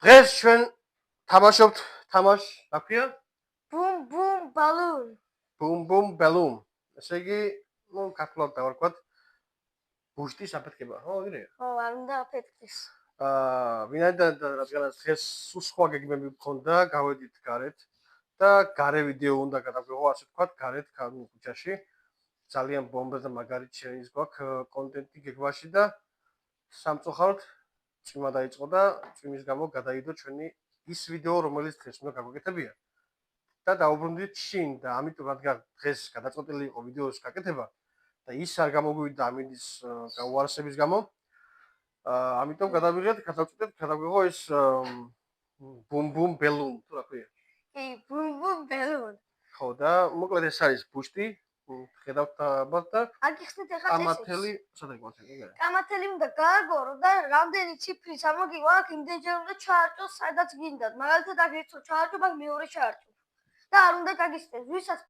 დღეს ჩვენ თამაშობთ თამაშს, რა ქვია? Boom boom balloon. Boom boom balloon. ესე იგი, ქართულად დავარქვათ ბუშტის აფეთქება, ხო, იგივეა? ხო, არ უნდა აფეთქდეს. ვინაიდან რადგანაც დღეს სულ სხვა გეგმები მქონდა, გავედით გარეთ და გარე ვიდეო უნდა გადავიღო, ასე ვთქვათ, გარეთ ქუჩაში. ძალიან ბომბა და მაგარი შეის გვაქვს კონტენტი გეგმაში და სამწუხაროდ წვიმა დაიწყო და წვიმის გამო გადაიდო ჩვენი ის ვიდეო, რომელიც დღეს უნდა გაგვეკეთებია. და დაუბრუნდით შინ და ამიტომ რადგან დღეს გადაწყვეტილი იყო ვიდეოს გაკეთება და ის არ გამოგვივიდა ამინდის გაუარესების გამო, ამიტომ გადავწყვეტეთ გადავიღო ეს boom boom balloon, თუ რა ქვია? კი, boom boom balloon. ხო და მოკლედ ეს არის ბუშტი. ხედავთ ალბათ და არ გიხსნით ახლა ეს. კამათელი, სადა კამათელი? კამათელი უნდა გააგორო და რამდენი ციფრი სამოგივა აქ იმდენჯერ უნდა ჩაარჭოს, სადაც გინდათ. მაგალითად აქ ერთო ჩაარჭო, მაგ მეორე ჩაარჭო. და არ უნდა გაგიხსნეს, ვისაც